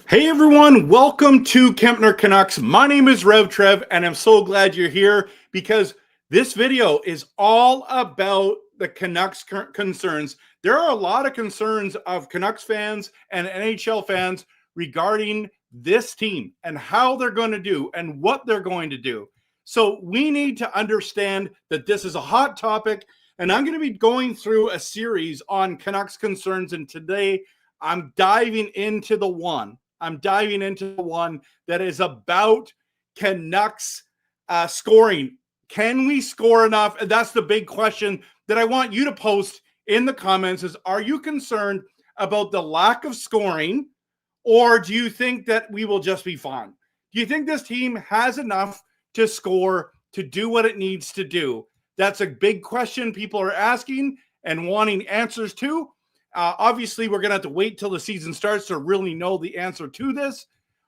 Hey everyone, welcome to Kempner Canucks. My name is RevTrev, and I'm so glad you're here because this video is all about the Canucks concerns. There are a lot of concerns of Canucks fans and NHL fans regarding this team and how they're going to do and what they're going to do. So we need to understand that this is a hot topic, and I'm going to be going through a series on Canucks concerns, and today I'm diving into the one that is about Canucks scoring. Can we score enough? And that's the big question that I want you to post in the comments is, are you concerned about the lack of scoring, or do you think that we will just be fine? Do you think this team has enough to score to do what it needs to do? That's a big question people are asking and wanting answers to. Obviously, we're going to have to wait till the season starts to really know the answer to this.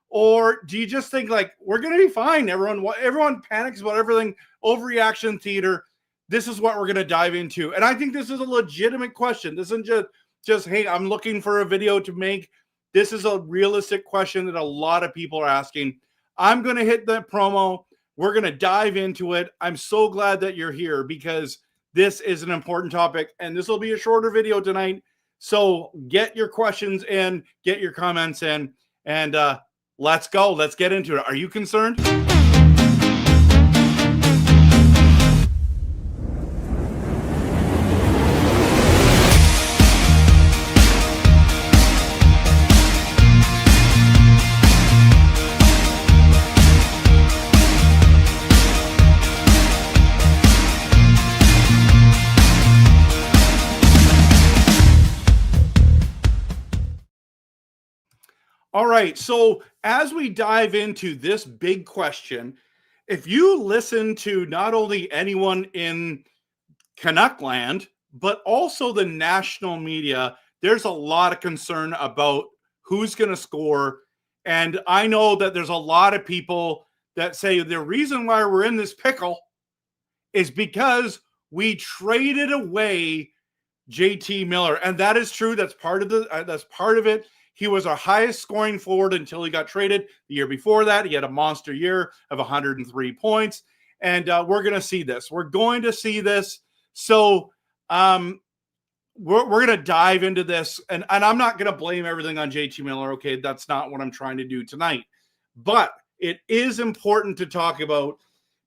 Or do you just think like we're going to be fine? Everyone panics about everything, overreaction theater. This is what we're going to dive into. And I think this is a legitimate question. This isn't just, hey, I'm looking for a video to make. This is a realistic question that a lot of people are asking. I'm going to hit the promo. We're going to dive into it. I'm so glad that you're here because this is an important topic. And this will be a shorter video tonight. So get your questions in, get your comments in, and let's go. Let's get into it. Are you concerned? All right, so as we dive into this big question, if you listen to not only anyone in Canuck land, but also the national media, there's a lot of concern about who's going to score. And I know that there's a lot of people that say the reason why we're in this pickle is because we traded away JT Miller. And that is true. That's part of it. He was our highest scoring forward until he got traded. The year before that, he had a monster year of 103 points. And we're going to see this. We're going to see this. So we're going to dive into this. And I'm not going to blame everything on JT Miller. Okay, that's not what I'm trying to do tonight. But it is important to talk about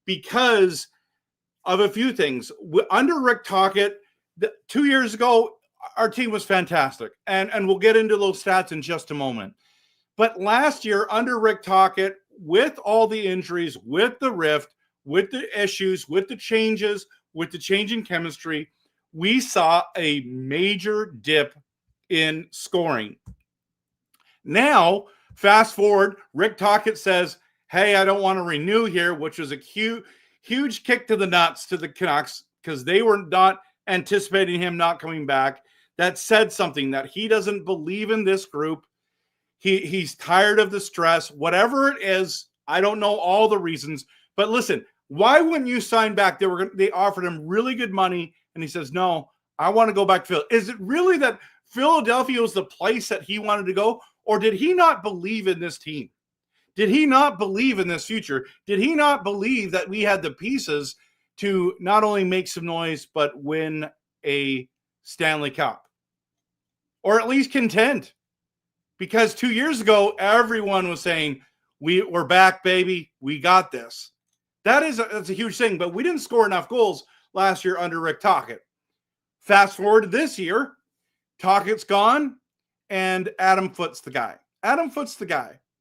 because of a few things. Under Rick Tocchet, 2 years ago, our team was fantastic, and we'll get into those stats in just a moment. But last year, under Rick Tocchet, with all the injuries, with the rift, with the issues, with the changes, with the change in chemistry, we saw a major dip in scoring. Now, fast forward, Rick Tocchet says, hey, I don't want to renew here, which was a huge kick to the nuts to the Canucks because they were not anticipating him not coming back. That said something that he doesn't believe in this group. He's tired of the stress, whatever it is. I don't know all the reasons, but listen, why wouldn't you sign back? They offered him really good money, and he says, no, I want to go back to Philly. Is it really that Philadelphia was the place that he wanted to go, or did he not believe in this team? Did he not believe in this future? Did he not believe that we had the pieces to not only make some noise, but win a Stanley Cup? Or at least contend. Because 2 years ago, everyone was saying, we're back, baby. We got this. That's a huge thing. But we didn't score enough goals last year under Rick Tocchet. Fast forward to this year, Tocchet's gone, and Adam Foote's the guy.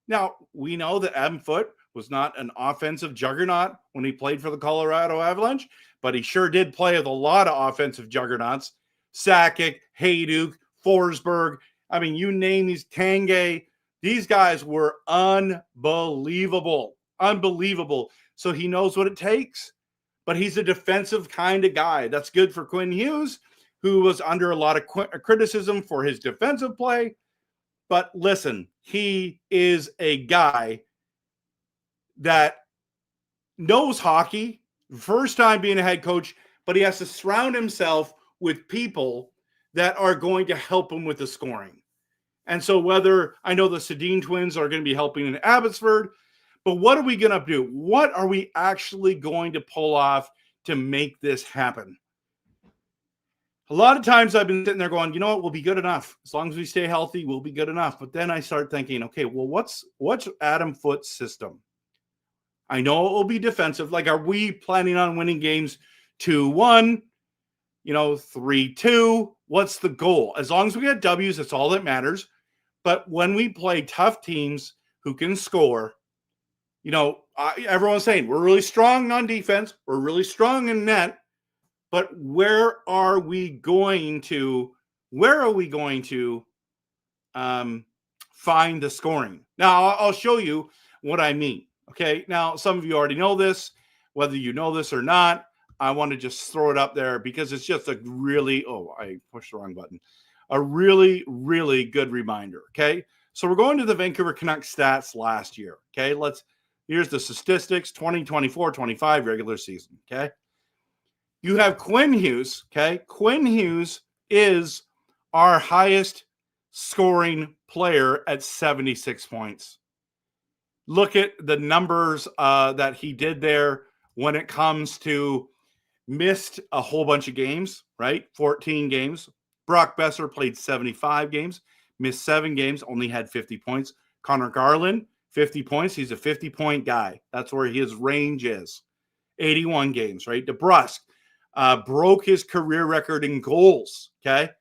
Now, we know that Adam Foote was not an offensive juggernaut when he played for the Colorado Avalanche, but he sure did play with a lot of offensive juggernauts. Sakic, Hayduk, Forsberg. I mean, you name these, Tanguay. These guys were unbelievable. So he knows what it takes, but he's a defensive kind of guy. That's good for Quinn Hughes, who was under a lot of criticism for his defensive play. But listen, he is a guy that knows hockey, first time being a head coach, but he has to surround himself with people that are going to help him with the scoring. And so whether I know the Sedin twins are going to be helping in Abbotsford, but what are we going to do? What are we actually going to pull off to make this happen? A lot of times I've been sitting there going, you know what, we'll be good enough. As long as we stay healthy, we'll be good enough. But then I start thinking, okay, well, what's Adam Foote's system? I know it will be defensive. Like, are we planning on winning games 2-1, 3-2? What's the goal? As long as we get W's, that's all that matters. But when we play tough teams who can score, everyone's saying we're really strong on defense. We're really strong in net. But where are we going to find the scoring? Now, I'll show you what I mean. Okay. Now, some of you already know this, whether you know this or not. I want to just throw it up there because it's just a really, I pushed the wrong button. A really, really good reminder. Okay. So we're going to the Vancouver Canucks stats last year. Okay. Here's the statistics, 2024-25 regular season. Okay. You have Quinn Hughes. Okay. Quinn Hughes is our highest scoring player at 76 points. Look at the numbers that he did there when it comes to missed a whole bunch of games, right? 14 games. Brock Besser played 75 games, missed 7 games, only had 50 points. Connor Garland, 50 points. He's a 50-point guy. That's where his range is. 81 games, right? DeBrusk broke his career record in goals, okay?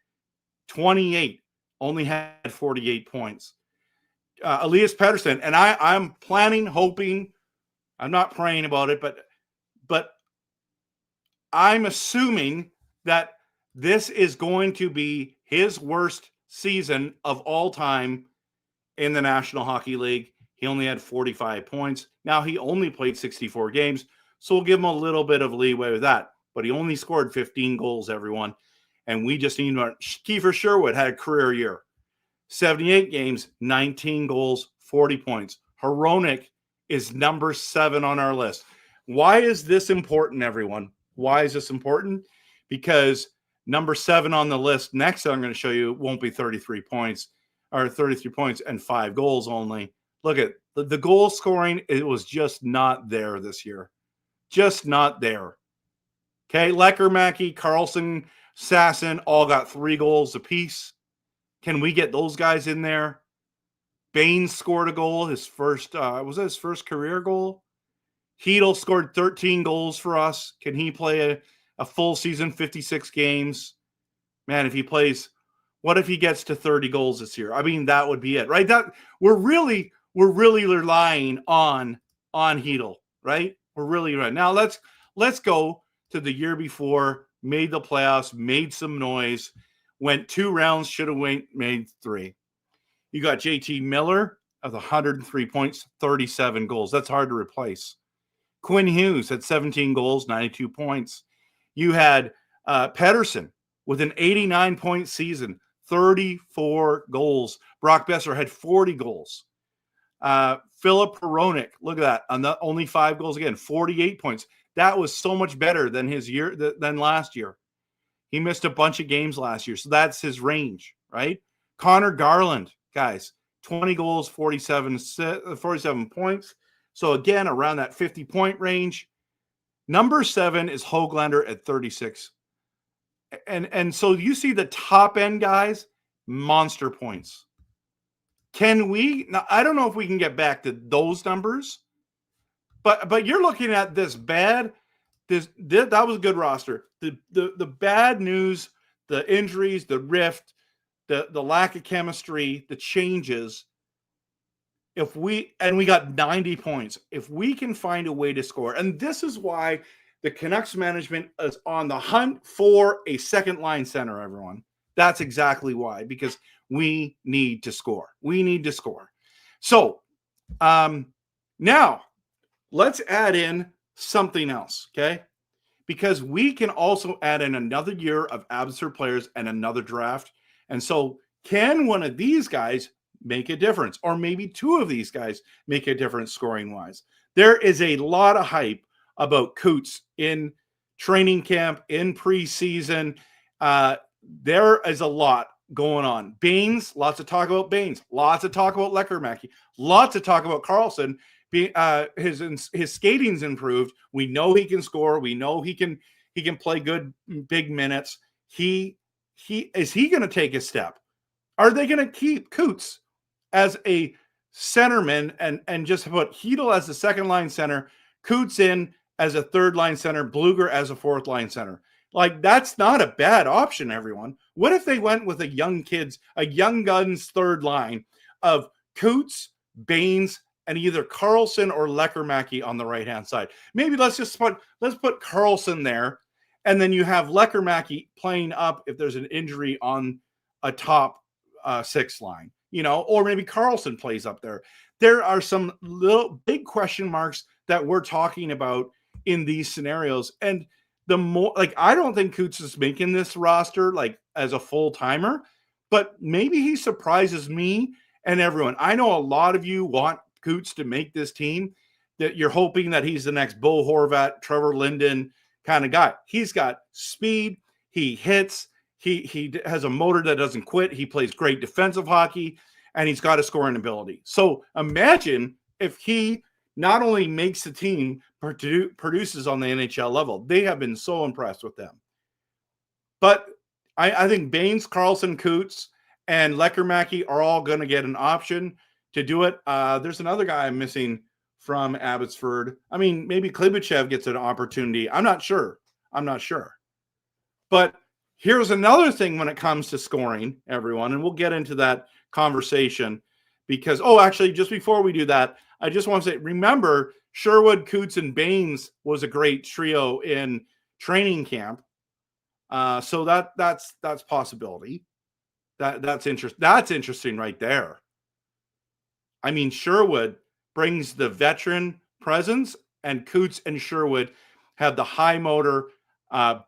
28, only had 48 points. Elias Pettersson, and I'm planning, hoping, I'm not praying about it, but I'm assuming that this is going to be his worst season of all time in the National Hockey League. He only had 45 points. Now, he only played 64 games, so we'll give him a little bit of leeway with that. But he only scored 15 goals, everyone. And we just need to. Kiefer Sherwood had a career year. 78 games, 19 goals, 40 points. Hronek is number 7 on our list. Why is this important, everyone? Why is this important? Because number 7 on the list, next I'm going to show you, won't be 33 points and 5 goals only. Look at the goal scoring. It was just not there this year. Just not there. Okay, Leckermacky, Carlson, Sasson all got 3 goals apiece. Can we get those guys in there? Baines scored a goal, his first, was that his first career goal? Hedl scored 13 goals for us. Can he play a full season, 56 games? Man, if he plays, what if he gets to 30 goals this year? I mean, that would be it, right? That we're really relying on Hedl, right? We're really right. Now let's go to the year before, made the playoffs, made some noise, went 2 rounds, should have made 3. You got JT Miller of 103 points, 37 goals. That's hard to replace. Quinn Hughes had 17 goals, 92 points. You had Pettersson with an 89-point season, 34 goals. Brock Besser had 40 goals. Philip Hronek, look at that, only 5 goals again, 48 points. That was so much better than than last year. He missed a bunch of games last year, so that's his range, right? Connor Garland, guys, 20 goals, 47 points. So again, around that 50-point range. Number 7 is Höglander at 36. And so you see the top end guys, monster points. Can we? Now, I don't know if we can get back to those numbers, but you're looking at this bad. That was a good roster. The bad news, the injuries, the rift, the lack of chemistry, the changes. We got 90 points. If we can find a way to score, and this is why the Canucks management is on the hunt for a second line center, everyone. That's exactly why, because we need to score. We need to score. So now let's add in something else, okay? Because we can also add in another year of Abbotsford players and another draft. And so can one of these guys make a difference? Or maybe 2 of these guys make a difference scoring-wise? There is a lot of hype about Coots in training camp, in preseason. There is a lot. going on. Baines, lots of talk about Baines. Lots of talk about Lekkerimäki. Lots of talk about Karlsson. His skating's improved. We know he can score. We know he can play good big minutes. Is he going to take a step? Are they going to keep Coots as a centerman and just put Hedel as the second line center, Coots in as a third line center, Bluger as a fourth line center? Like, that's not a bad option, everyone. What if they went with a young guns third line of Coots, Baines, and either Karlsson or Lekkerimäki on the right-hand side? Maybe let's put Karlsson there, and then you have Lekkerimäki playing up if there's an injury on a top six line, or maybe Karlsson plays up there. There are some little big question marks that we're talking about in these scenarios. And the more, I don't think Coots is making this roster as a full-timer, but maybe he surprises me and everyone. I know a lot of you want Coots to make this team, that you're hoping that he's the next Bo Horvat, Trevor Linden kind of guy. He's got speed. He hits. He has a motor that doesn't quit. He plays great defensive hockey, and he's got a scoring ability. So imagine if he not only makes the team, produces on the NHL level. They have been so impressed with them. But I think Baines, Karlsson, Coots, and Lekkerimäki are all going to get an option to do it. There's another guy I'm missing from Abbotsford. I mean, maybe Klibachev gets an opportunity. I'm not sure. But here's another thing when it comes to scoring, everyone, and we'll get into that conversation because, actually, just before we do that, I just want to say, remember, Sherwood, Coots, and Baines was a great trio in training camp. So that's possibility. That's interesting right there. I mean, Sherwood brings the veteran presence, and Coots and Sherwood have the high motor,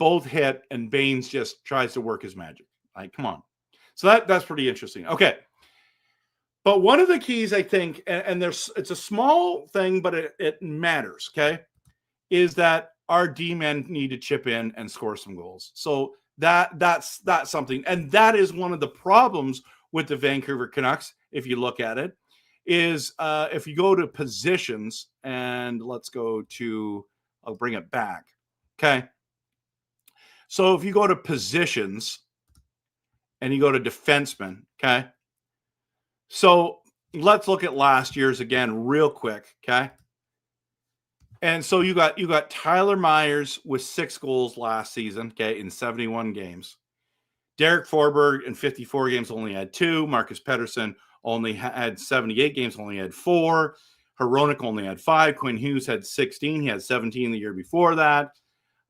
both hit, and Baines just tries to work his magic. Come on. So that's pretty interesting. Okay. But one of the keys, I think, and it's a small thing, but it matters, okay, is that our D-men need to chip in and score some goals. So that's something. And that is one of the problems with the Vancouver Canucks, if you look at it, is if you go to positions, and let's go to, I'll bring it back, okay? So if you go to positions and you go to defensemen, okay? So let's look at last year's again real quick, okay? And so you got Tyler Myers with 6 goals last season, okay, in 71 games. Derek Forberg in 54 games only had 2. Marcus Pettersson only had 78 games, only had 4. Hronek only had 5. Quinn Hughes had 16. He had 17 the year before that.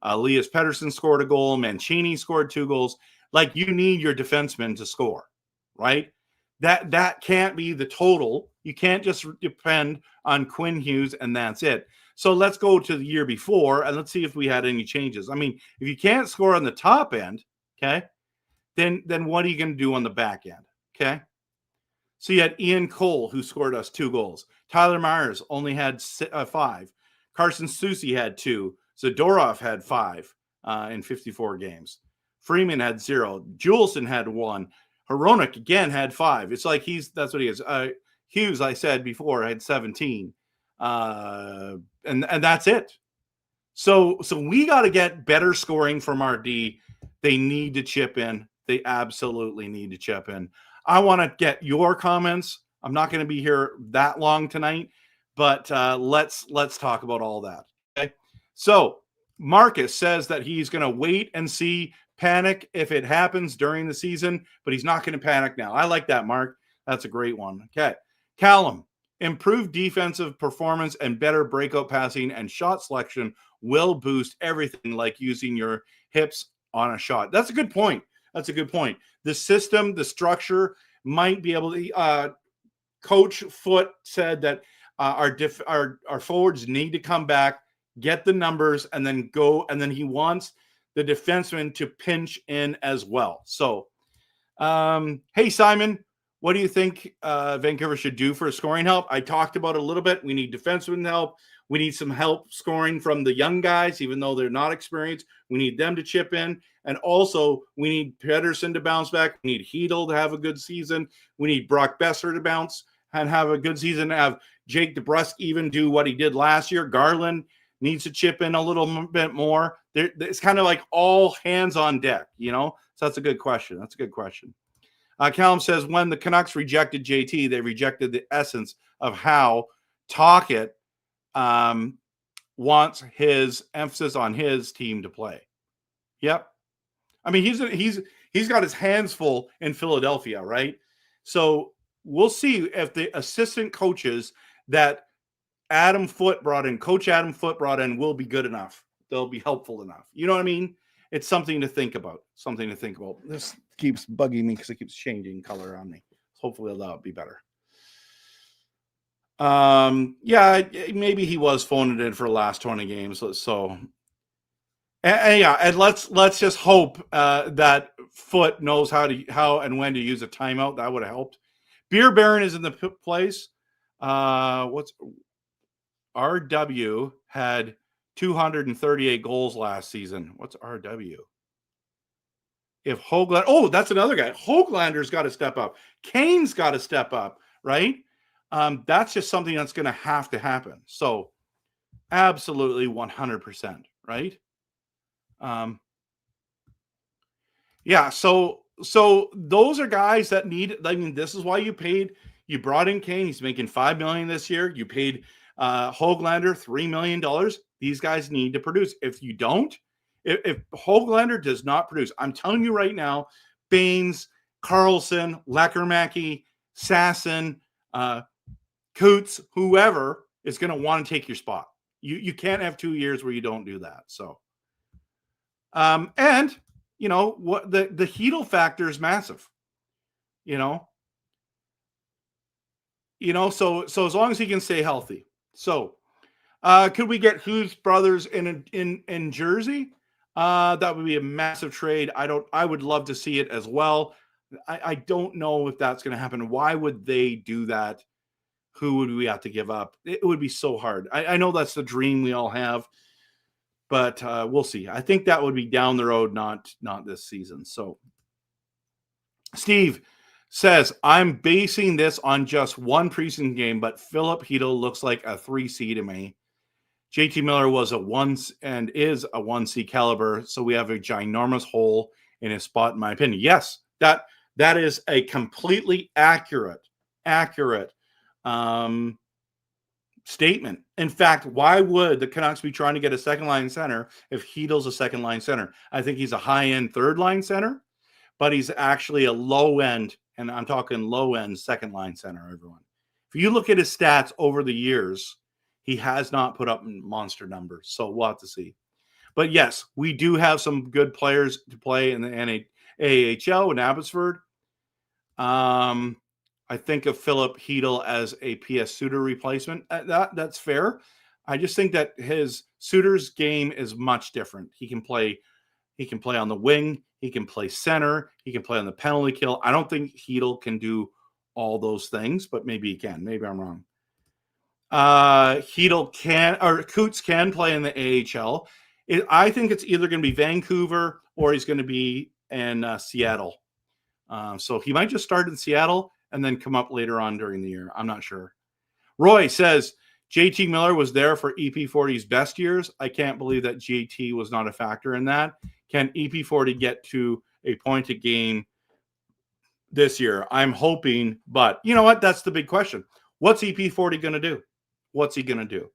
Elias Pettersson scored a goal. Mancini scored 2 goals. You need your defensemen to score, right? That can't be the total. You can't just depend on Quinn Hughes and that's it. So let's go to the year before and let's see if we had any changes. I mean, if you can't score on the top end, okay, then what are you going to do on the back end, okay? So you had Ian Cole, who scored us 2 goals. Tyler Myers only had 5. Carson Soucy had 2. Zadorov had 5 in 54 games. Freeman had 0. Juleson had 1. Hronek again had 5. It's like that's what he is. Hughes, I said before, had 17. And that's it. So we got to get better scoring from our D. They need to chip in. They absolutely need to chip in. I want to get your comments. I'm not going to be here that long tonight, but let's talk about all that. Okay. So Marcus says that he's going to wait and see, panic if it happens during the season, but he's not going to panic now. I like that, Mark. That's a great one. Okay. Callum, improved defensive performance and better breakout passing and shot selection will boost everything, like using your hips on a shot. That's a good point. The system, the structure might be able to, Coach Foote said that our forwards need to come back, get the numbers, and then go, and then he wants the defenseman to pinch in as well. So, hey, Simon, what do you think Vancouver should do for scoring help? I talked about it a little bit. We need defenseman help. We need some help scoring from the young guys, even though they're not experienced. We need them to chip in. And also, we need Pedersen to bounce back. We need Hedl to have a good season. We need Brock Besser to bounce and have a good season. Have Jake DeBrusk even do what he did last year. Garland needs to chip in a little bit more. It's kind of like all hands on deck, you know? So that's a good question. That's a good question. Callum says, when the Canucks rejected JT, they rejected the essence of how Tocchet wants his emphasis on his team to play. Yep. I mean, he's got his hands full in Philadelphia, right? So we'll see if the assistant coaches that Coach Adam Foote brought in will be good enough. They'll be helpful enough. You know what I mean? It's something to think about. Something to think about. This keeps bugging me because it keeps changing color on me. Hopefully that'll be better. Yeah, maybe he was phoning it in for the last 20 games. So, and let's just hope that Foote knows how and when to use a timeout. That would have helped. Beer Baron is in the place. What's RW had 238 goals last season. What's RW? If Höglander, oh, that's another guy. Höglander's got to step up. Kane's got to step up, right? That's just something that's going to have to happen. So, absolutely 100%, right? Yeah, so those are guys that need, I mean, this is why you brought in Kane. He's making $5 million this year. You paid Höglander $3 million. These guys need to produce. If you don't, if Höglander does not produce, I'm telling you right now, Baines, Carlson, Lekkerimäki, Sasson, Coots, whoever is going to want to take your spot. You can't have 2 years where you don't do that. So, and you know what, the Hedl factor is massive. You know, so as long as he can stay healthy. So, could we get Hughes brothers in Jersey? That would be a massive trade. I would love to see it as well. I don't know if that's going to happen. Why would they do that? Who would we have to give up? It would be so hard. I know that's the dream we all have, but we'll see. I think that would be down the road, not this season. So Steve says, I'm basing this on just one preseason game, but Philip Hedl looks like a 3C to me. JT Miller was a 1 and is a 1C caliber, so we have a ginormous hole in his spot, in my opinion. Yes, that is a completely accurate statement. In fact, why would the Canucks be trying to get a second-line center if Hedl's a second-line center? I think he's a high-end third-line center, but he's actually a low-end, and I'm talking low-end second-line center, everyone. If you look at his stats over the years, he has not put up monster numbers, so we'll have to see. But yes, we do have some good players to play in the AHL in Abbotsford. I think of Philip Hedl as a PS Suter replacement. That's fair. I just think that his Suter's game is much different. He can play on the wing. He can play center. He can play on the penalty kill. I don't think Hedl can do all those things, but maybe he can. Maybe I'm wrong. Hedl can, or Coots can play in the AHL. I think it's either going to be Vancouver or he's going to be in Seattle. So he might just start in Seattle and then come up later on during the year. I'm not sure. Roy says, JT Miller was there for EP40's best years. I can't believe that JT was not a factor in that. Can EP40 get to a point a game this year? I'm hoping, but you know what? That's the big question. What's EP40 going to do? What's he going to do?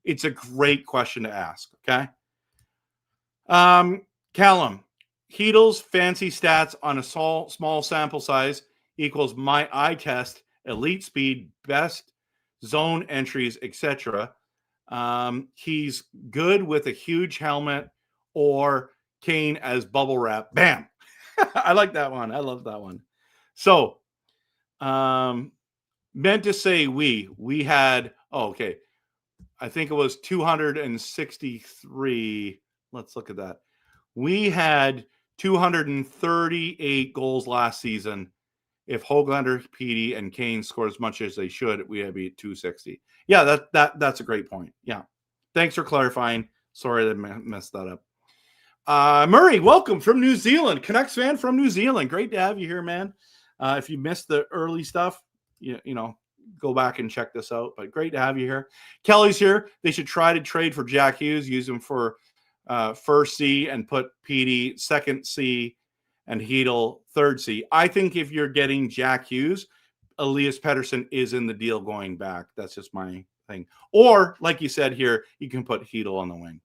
It's a great question to ask, okay? Callum, Hedl's fancy stats on a small sample size equals my eye test, elite speed, best zone entries, etc. He's good with a huge helmet or Kane as bubble wrap. Bam. I like that one. I love that one. So, meant to say we had, okay. I think it was 263. Let's look at that. We had 238 goals last season. If Höglander, Petey, and Kane score as much as they should, we would be at 260. Yeah, that's a great point. Yeah, Thanks for clarifying. Sorry that I messed that up. Murray, welcome from New Zealand. Canucks fan from New Zealand. Great to have you here, man. If you missed the early stuff, you know, go back and check this out. But great to have you here. Kelly's here. They should try to trade for Jack Hughes, use him for first C and put PD second C and Hedel third C. I think if you're getting Jack Hughes, Elias Pettersson is in the deal going back. That's just my thing. Or, like you said here, you can put Hedel on the wing.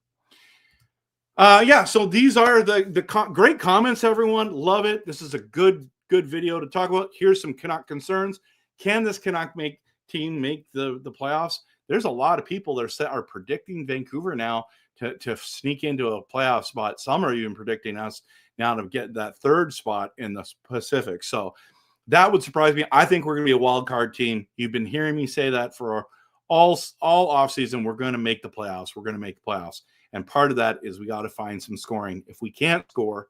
Yeah, so these are the great comments, everyone. Love it. This is a good video to talk about. Here's some Canuck concerns. Can this Canuck team make the playoffs? There's a lot of people that are predicting Vancouver now to sneak into a playoff spot. Some are even predicting us now to get that third spot in the Pacific. So that would surprise me. I think we're going to be a wild card team. You've been hearing me say that for all offseason. We're going to make the playoffs. We're going to make the playoffs. And part of that is we got to find some scoring. If we can't score,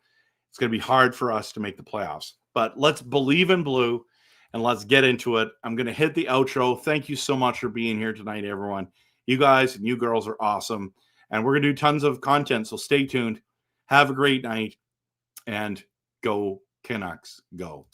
it's going to be hard for us to make the playoffs. But let's believe in blue and let's get into it. I'm going to hit the outro. Thank you so much for being here tonight, everyone. You guys and you girls are awesome. And we're going to do tons of content, so stay tuned. Have a great night, and go Canucks, go.